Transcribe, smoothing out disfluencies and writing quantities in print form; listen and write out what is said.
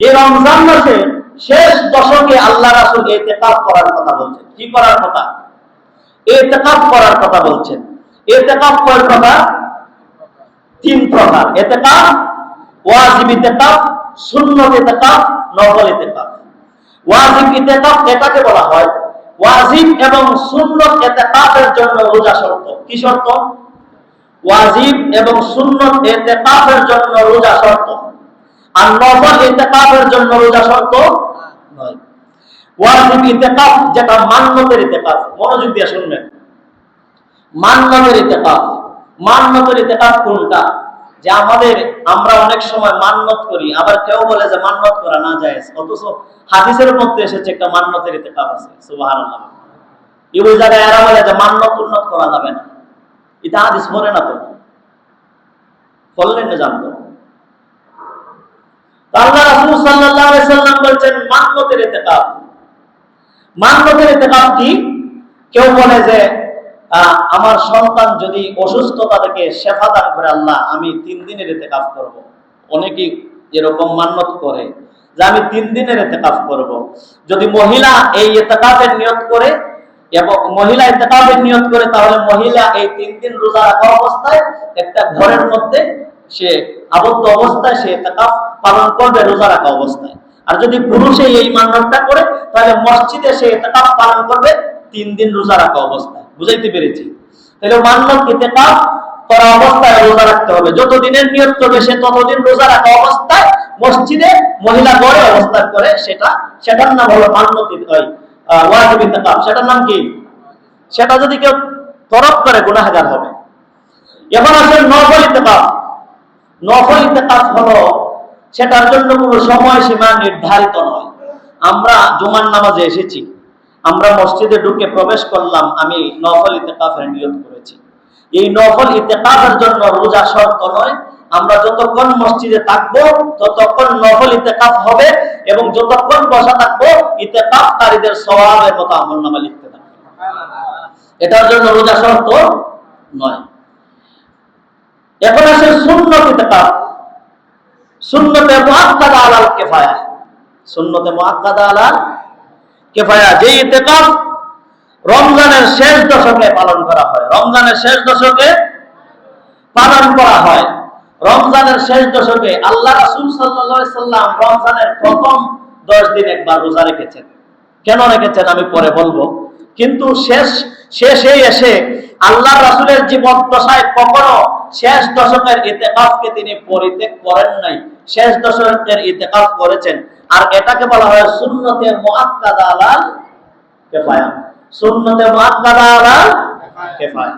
এই রমজান মাসে শেষ দশকে আল্লাহ রাসূল ইতিকাফ করার কথা বলছেন। কি করার কথা? ইতিকাফ করার কথা বলছেন। ইতিকাফ করার কথা তিন প্রকার: ইতিকাফ, ওয়াজিব ইতিকাফ, সুন্নত ইতিকাফ, নফল ইতিকাফ। ওয়াজিব ইতিকাফ এটাকে বলা হয় ওয়াজিব এবং সুন্নত ইতিকাফের জন্য রোজা শর্ত। কি শর্ত? ওয়াজিব এবং সুন্নত ইতিকাফের জন্য রোজা শর্ত, আর নফল ইতিকাফের জন্য রোজা শর্ত নয়। ওয়াজিব ইতিকাফ যেটা মান্নতের ইতিকাফ, মনোযোগ দিয়ে শুনবেন। মান্নতের ইতিকাফ, মান্নতের ইতিকাফ কোনটা? যে আমরা অনেক সময় মান্নত করি, আবার কেউ বলে যে মান্নত করা না জায়েজ, অথচ হাদিসের মধ্যে এসেছে একটা মান্নতের ইতিকাফ আছে। সুবহানাল্লাহ। এই জায়গায় এরা বলে যে মান্নত উন্নত করা যাবে না, এটা হাদিস পড়ে না, তো বললেন না জানতো। আল্লাহ রাসূল সাল্লাল্লাহু আলাইহি সাল্লাম বলেন মান্নতের ইতিকাফ। মান্নতের ইতিকাফ কি? কেউ বলে যে আমার সন্তান যদি অসুস্থতা থেকে শেফা দান করে আল্লাহ, আমি 3 দিনের ইতিকাফ করব। অনেকেই এরকম মান্নত করে যে আমি 3 দিনের ইতিকাফ করব। যদি মহিলা এই ইতিকাফের নিয়ত করে এবং মহিলা ইতিকাফের নিয়ত করে, তাহলে মহিলা এই 3 দিন রোজা রাখা অবস্থায় একটা ঘরের মধ্যে সে আবদ্ধ অবস্থায় সে ইতিকাফ পালন করবে, রোজা রাখা অবস্থায়। আর যদি পুরুষে এই মান্নতটা করে, তাহলে মসজিদে সে ইতিকাফ পালন করবে 3 দিন রোজা রাখা অবস্থায়। বুঝাইতে পেরেছি? তাহলে মান্নত ইতিকাফ করা অবস্থায় রোজা রাখতে হবে। যত দিনের নিয়ত করবে সে ততদিন রোজা রাখা অবস্থায় মসজিদে মহিলা ঘরে অবস্থান করে, সেটার নাম হলো মান্নত ওয়াজিব ইতিকাফ। সেটার নাম কি? সেটা যদি কেউ তরক করে গুনাহগার হবে। এখন আসলে নফল ইতিকাফ। নফল ইতিকাফ হলো সেটার জন্য কোনো সময়সীমা নির্ধারিত নয়। আমরা জুমার নামাজে এসেছি, আমরা মসজিদে ঢুকে প্রবেশ করলাম, আমি নফল ইতিকাফের নিয়ত করেছি। এই নফল ইতিকাফের জন্য রোজা শর্ত নয়। আমরা যতক্ষণ মসজিদে থাকবো ততক্ষণ নফল ইতিকাফ হবে, এবং যতক্ষণ বসা থাকবো ইতিকাফকারীদের সওয়াবের মতো আমলনামা লিখতে থাকবে। এটার জন্য রোজা শর্ত নয়। এখন আসে সুন্নত ইতিকাফ। সুন্নতে মুআক্কাদা আলাল কিফায়া। সুন্নতে মুআক্কাদা আলাল কিফায়া, যে ইতিকাফ রমজানের শেষ দশকে পালন করা হয়। রমজানের শেষ দশকে পালন করা হয়। রমজানের শেষ দশকে আল্লাহ রাসূল সাল্লাল্লাহু আলাইহি সাল্লাম রমজানের প্রথম 10 দিন একবার রোজা রেখেছেন। কেন রেখেছেন আমি পরে বলবো। কিন্তু শেষে এসে আল্লাহ রাসূলের জীবন দশায় কখনো শেষ দশকের ইতিকাফকে তিনি পরিত্যাগ করেন নাই। শেষ দশকের ইতিকাফ করেছেন। আর এটাকে বলা হয় সুন্নতে মুআক্কাদা আলাল কিফায়া। সুন্নতে মুআক্কাদা আলাল কিফায়া।